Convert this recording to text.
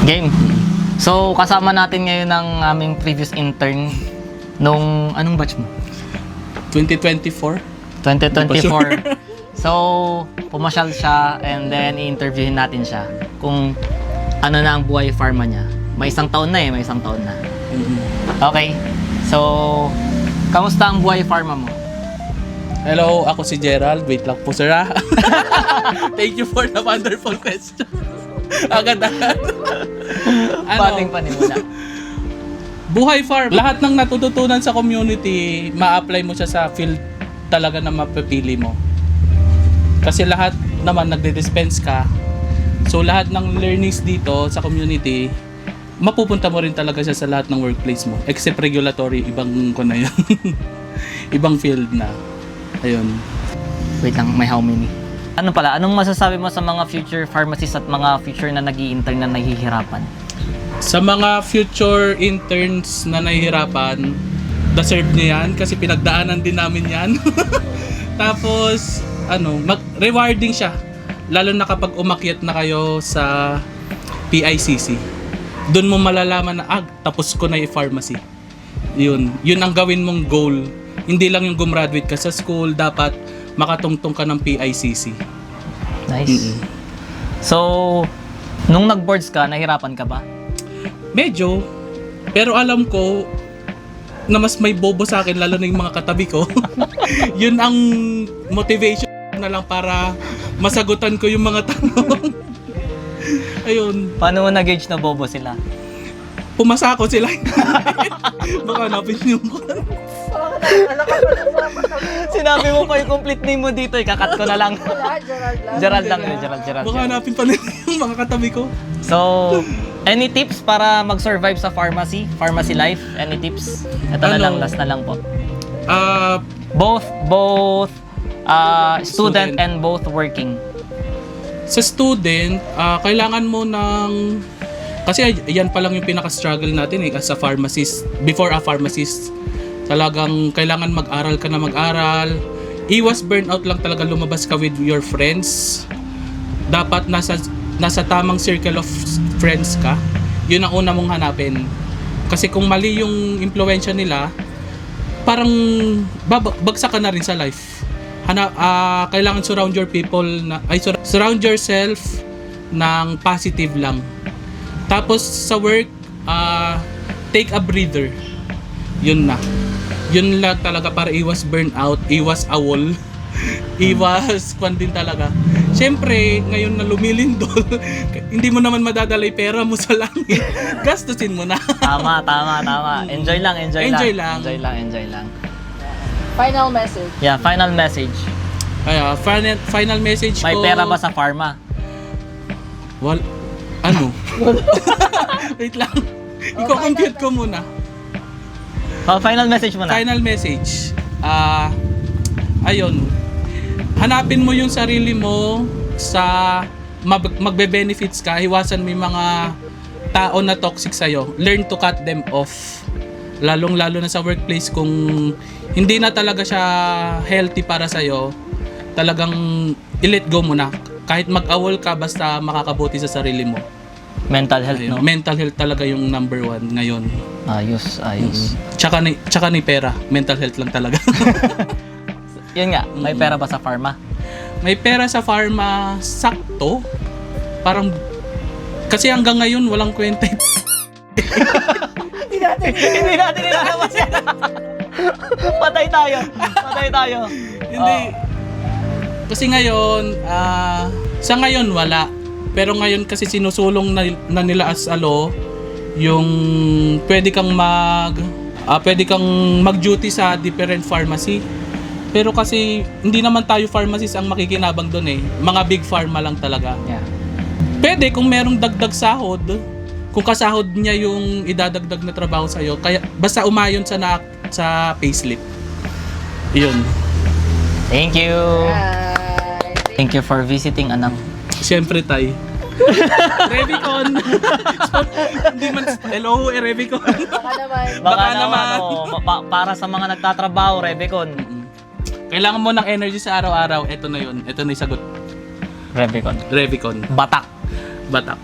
Game. So, kasama natin ngayon ang aming previous intern nung, anong batch mo? 2024. 2024. So, pumasyal siya and then i-interviewin natin siya kung ano na ang buhay pharma niya. May isang taon na may isang taon na. Okay. So, kamusta ang buhay pharma mo? Hello, ako si Gerald. Wait lang po, sir. Thank you for the wonderful question. Agad-agad. Pating panimula. Buhay farm. Lahat ng natututunan sa community, ma-apply mo siya sa field talaga na mapipili mo. Kasi lahat naman nagde-dispense ka. So lahat ng learnings dito sa community, mapupunta mo rin talaga siya sa lahat ng workplace mo. Except regulatory, ibang ko na yun. Ibang field na. Ayun. Wait lang, may how many? Ano pala, anong masasabi mo sa mga future pharmacists at mga future na nag-i-intern na nahihirapan? Sa mga future interns na nahihirapan, deserve niya yan kasi pinagdaanan din namin yan. Tapos, rewarding siya. Lalo na kapag umakyat na kayo sa PICC. Doon mo malalaman na, tapos ko na yung pharmacy. Yun ang gawin mong goal. Hindi lang yung gumraduate ka sa school, dapat makatungtong ka ng PICC. Nice. So, nung nag-boards ka, nahirapan ka ba? Medyo. Pero alam ko na mas may bobo sa akin, lalo na yung mga katabi ko. Yun ang motivation na lang para masagutan ko yung mga tanong. Ayun. Paano mo nag-gauge na bobo sila? Pumasa ako sila. Baka hanapin yung Sinabi mo pa yung complete name mo dito, ikakat ko na lang. Gerald lang yun, Gerald. Baka hanapin pa nila yung mga katabi ko. So, any tips para mag-survive sa pharmacy life? Any tips? Ito na lang, last na lang po. Both student and both working. Sa student, kailangan mo ng... Kasi yan pa lang yung pinaka-struggle natin as a pharmacist. Before a pharmacist, talagang kailangan mag-aral ka na mag-aral. Iwas burnout lang talaga, lumabas ka with your friends. Dapat nasa tamang circle of friends ka. Yun ang una mong hanapin. Kasi kung mali yung impluwensya nila, parang bagsak ka na rin sa life. Kailangan surround yourself ng positive lang. Tapos sa work, take a breather. Yun na. Yun lang talaga para iwas burnout, iwas awol, iwas kwan din talaga. Siyempre, ngayon na lumilindol, hindi mo naman madadala yung pera mo sa langit. Gastusin mo na. Tama. Enjoy lang. Enjoy lang. Final message. Yeah, final message. Kaya, final message ko... May pera ba sa pharma? Wait lang. Iko-compute ko muna. Final message mo na. Final message. Ayun. Hanapin mo yung sarili mo sa magbe-benefits ka. Iwasan mo yung mga tao na toxic sa'yo. Learn to cut them off. Lalong-lalo na sa workplace, kung hindi na talaga siya healthy para sa'yo, talagang i-let go mo na. Kahit mag-awol ka, basta makakabuti sa sarili mo. Mental health, no? Mental health talaga yung number one ngayon. Ayos. Tsaka ni pera. Mental health lang talaga. Yun nga, may pera ba sa pharma? May pera sa pharma, sakto. Parang, kasi hanggang ngayon, walang kwenta. Hindi natin nilalabas yan. Patay tayo. Hindi. Kasi ngayon, sa ngayon wala. Pero ngayon kasi sinusulong na nila as a law, yung pwede kang mag-duty sa different pharmacy. Pero kasi hindi naman tayo pharmacist ang makikinabang doon eh. Mga big pharma lang talaga. Yeah. Pwede kung merong dagdag sahod, kung kasahod niya yung idadagdag na trabaho sa'yo, kaya basta umayon sa payslip. Yun. Thank you. Thank you for visiting, Anang. Siyempre, tay. Revicon. Hindi man, hello, Revicon. Baka naman. Para sa mga nagtatrabaho, Revicon. Kailangan mo ng energy sa araw-araw, ito na yun. Ito na yung sagot. Revicon. Revicon. Batak. Batak.